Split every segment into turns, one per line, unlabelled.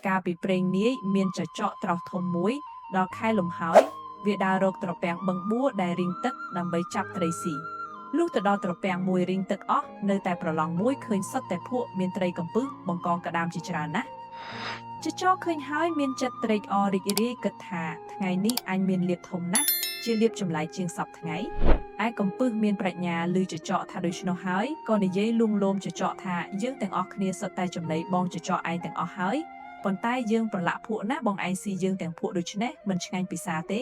ការពីព្រេងនាយមានចចកត្រោះធំមួយដល់ខែលំហើយវាដើររកត្រពាំងបឹងបួរដែលរីងទឹកដើម្បីចាប់ត្រីស៊ីលុះទៅដល់ត្រពាំងមួយរីងទឹកអស់នៅតែប្រឡងមួយឃើញសុទ្ធតែភក់មានត្រីកំពឹសបង្កងក្តាមជាច្រើនណាស់ចចកឃើញហើយមានចិត្តត្រេកអររីករាយគិតថាថ្ងៃនេះអញមានលៀបធំណាស់ជាលៀបចម្លែកជាងសពថ្ងៃឯកំពឹសមានប្រាជ្ញាឮចចកថាដូច្នោះហើយក៏និយាយលួងលោមចចកថាយើងទាំងអស់គ្នាសុទ្ធតែចំណីបងចចកឯងទាំងអស់ហើយប៉ុន្តែយើងប្រឡាក់ភក់ណាបងឯងស៊ីយើងទាំងភក់ដូច្នេះមិនឆ្ងាញ់ពិសាទេ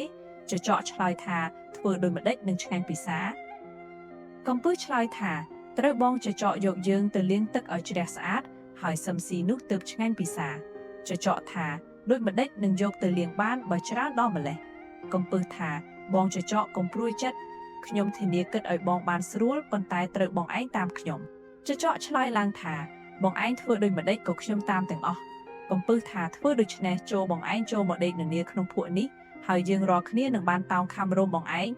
ចចកឆ្លើយថាធ្វើដូចម្ដេចនឹងឆ្ងាញ់ពិសាកំពឹសឆ្លើយថាត្រូវបងចចកយកយើងទៅលាងទឹកឲ្យជ្រះស្អាតហើយសឹមស៊ីនោះទើបឆ្ងាញ់ពិសាចចកថាដូចម្ដេចនឹងយកទៅលាងបានបើច្រើនដល់ម្លេះកំពឹសថាបងចចកកុំព្រួយចិត្តខ្ញុំធានាគិតឲ្យបងបានស្រួលប៉ុន្តែត្រូវបងឯងតាមខ្ញុំចចកឆ្លើយឡើងថាបងឯងធ្វើដូចម្ដេចក៏ខ្ញុំតាមទាំងអស់កំពឹសថាធ្វើដូច្នេះចូលបងឯងចូលមកដេកនានាក្នុងភក់នេះហើយយើងរាល់គ្នានឹងបានតោងខំរោមបងឯង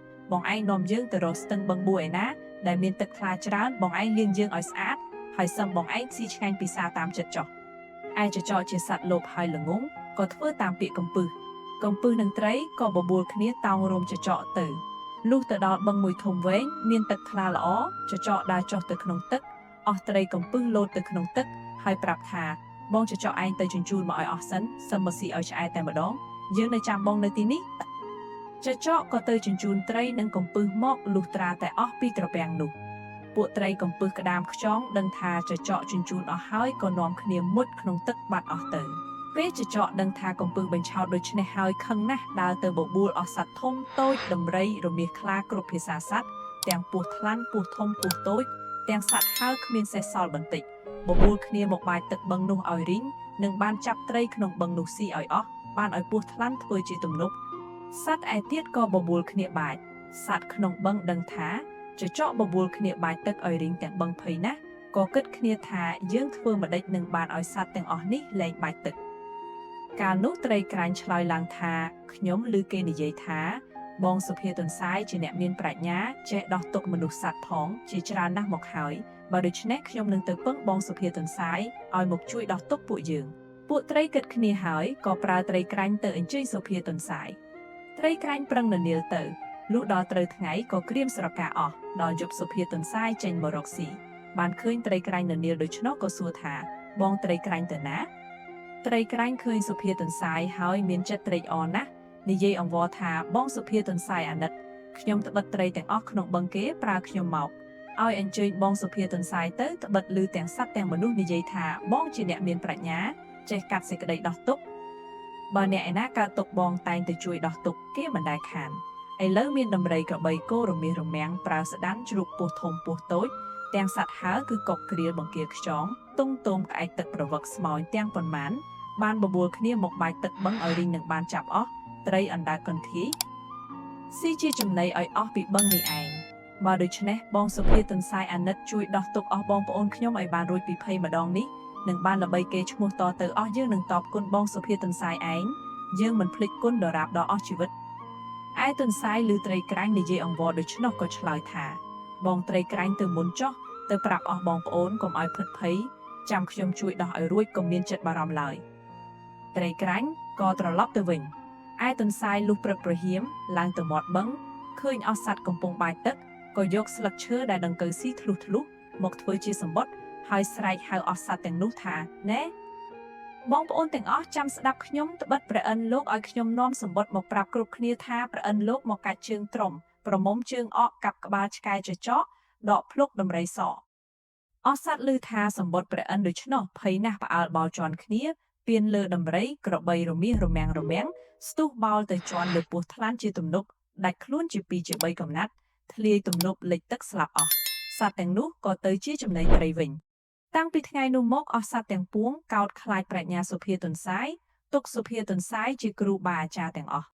នាំយើងទៅរកស្ទឹងបឹងបួរឯណាដែលមានទឹកថ្លាច្រើនបងឯងលាងយើងឲ្យស្អាតហើយសឹមបងឯងស៊ីឆ្ងាញ់ពិសាតាមចិត្តចុះឯចចកជាសត្វលោភហើយល្ងងក៏ធ្វើតាមពាក្យកំពឹសនឹងត្រីក៏បបួលគ្នាតោងរោមចចកទៅលុះទៅដល់បឹងមួយធំវែងមានទឹកថ្លាល្អចចកដើរចុះទៅក្នុងទឹកអស់ត្រីកំពឹសលោតទៅក្នុងទឹកហើយប្រាប់ថាបងចចកឯងទៅជញ្ជូនមកឲ្យអស់សិនសឹមមកស៊ីឲ្យឆ្អែតតែម្ដងយើងនៅចាំបងនៅទីនេះចចកក៏ទៅជញ្ជូនត្រីនិងកំពឹសមកលុះត្រាតែអស់ពីត្រពាំងនោះពួកត្រីកំពឹសក្តាមខ្យងដឹងថាចចកជញ្ជូនអស់ហើយក៏នាំគ្នាមុតក្នុងទឹកបាត់អស់ទៅពេលចចកដឹងថាកំពឹសបញ្ឆោតដូច្នេះហើយខឹងណាស់ដើរទៅបបួលអស់សត្វធំតូចដំរីរមាសខ្លាគ្រប់ភាសាសត្វទាំងពស់ថ្លាន់ពស់ធំពស់តូចទាំងសត្វហើរគ្មានសេះសល់បន្តិចបបួលគ្នាមកបាចទឹកបឹងនោះឲ្យរីងនិងបានចាប់ត្រីក្នុងបឹងនោះស៊ីឲ្យអស់បានឲ្យពស់ថ្លាន់ធ្វើជាទំនប់សត្វឯទៀតក៏បបួលគ្នាបាចសត្វក្នុងបឹងដឹងថាចចកបបួលគ្នាបាចទឹកឲ្យរីងទាំងបឹងភ័យណាស់ក៏គិតគ្នាថាយើងធ្វើម្ដេចនឹងបានឲ្យសត្វទាំងអស់នេះលែងបាចទឹកកាលនោះត្រីក្រាញ់ឆ្លើយឡើងថាខ្ញុំឮគេនិយាយថាបងសុភាទន្សាយជាអ្នកមានប្រាជ្ញាចេះដោះទុកមនុស្សសត្វផងជាច្រើនណាស់មកហើយបើដូច្នេះខ្ញុំនឹងទៅពឹងបងសុភាទន្សាយឲ្យមកជួយដោះទុកពួកយើងពួកត្រីគិតគ្នាហើយក៏ប្រើត្រីក្រាញ់ទៅអញ្ជើញសុភាទន្សាយត្រីក្រាញ់ប្រឹងននាលទៅលុះដល់ត្រូវថ្ងៃក៏ក្រៀមស្រកាអស់ដល់យប់សុភាទន្សាយចេញមករកស៊ីបានឃើញត្រីក្រាញ់ននាលដូច្នោះក៏សួរថាបងត្រីក្រាញ់ទៅណាត្រីក្រាញ់ឃើញសុភាទន្សាយហើយមានចិត្តត្រេកអរណាស់និយាយអង្វរថាបងសុភាទន្សាយអាណិតខ្ញុំត្បិតត្រីទាំងអស់ក្នុងបឹងគេប្រើខ្ញុំមកឲ្យអញ្ជើញបងសុភាទន្សាយទៅត្បិតឮទាំងសត្វទាំងមនុស្សនិយាយថាបងជាអ្នកមានប្រាជ្ញាចេះកាត់សេចក្តីដោះទុក្ខបើអ្នកឯណាកើតទុក្ខបងតែងទៅជួយដោះទុក្ខគេមិនដែលខានឥឡូវមានដំរីក្របីគោរមាសរមាំងប្រើស្ដាំជ្រូកពស់ធំពស់តូចទាំងសត្វហើរគឺកុកក្រៀលបង្គាខ្យងទុំទោមក្អែកទឹកប្រវឹកស្មោញទាំងប៉ុន្មានបានបបួលគ្នាមកបាចទឹកបឹងឲ្យរីងនឹងបានចាប់អស់ត្រីអណ្ដើកកន្ធាយស៊ីជាចំណីឲ្យអស់ពីបឹងនេះឯងបើដូច្នេះបងសុភាទន្សាយអាណិតជួយដោះទុក្ខអស់បងប្អូនខ្ញុំឲ្យបានរួចពីភ័យម្ដងនេះនឹងបានល្បីគេឈ្មោះតទៅអស់យើងនឹងតបគុណបងសុភាទន្សាយឯងយើងមិនភ្លេចគុណដរាបដល់អស់ជីវិតឯទន្សាយឮត្រីក្រាញ់និយាយអង្វរដូច្នោះក៏ឆ្លើយថាបងត្រីក្រាញ់ទៅមុនចុះទៅប្រាប់អស់បងប្អូនកុំឲ្យភិតភ័យចាំខ្ញុំជួយដោះឲ្យរួចកុំមានចិត្តបារម្ភឡើយត្រីក្រាញ់ក៏ត្រឡប់ទៅវិញឯទន្សាយលុះព្រឹកព្រហៀមឡើងទៅមាត់បឹងឃើញអស់សត្វកំពុងបាចទឹកក៏យកស្លឹកឈើដែលដង្កូវស៊ីធ្លុះមកធ្វើជាសំបុត្រហើយស្រែកហៅអស់សត្វទាំងនោះថាណែបងប្អូនទាំងអស់ចាំស្ដាប់ខ្ញុំត្បិតព្រះឥន្ទលោកឲ្យខ្ញុំនាំសំបុត្រមកប្រាប់គ្រប់គ្នាថាព្រះឥន្ទលោកមកកាច់ជើងត្រុំប្រមុំជើងអកកាប់ក្បាលឆ្កែចចកដកភ្លុកដំរីសអស់សត្វឮថាសំបុត្រព្រះឥន្ទដូច្នោះភ័យណាស់ផ្អើលបោលជន់គ្នាពៀនលើដំរីក្របីរមាសរមាំងស្ទុះបោលទៅជន់លើពស់ថ្លាន់ជាទំនប់ដាច់ខ្លួនជា2ជា3កំណាត់ធ្លាយទំនប់លិចទឹកស្លាប់អស់សត្វទាំងនោះក៏ទៅជាចំណីត្រីវិញតាំងពីថ្ងៃនោះមកអស់សត្វទាំងពួងកោតខ្លាចប្រាជ្ញាសុភាទន្សាយទុកសុភាទន្សាយជាគ្រូបាអាចារ្យទាំងអស់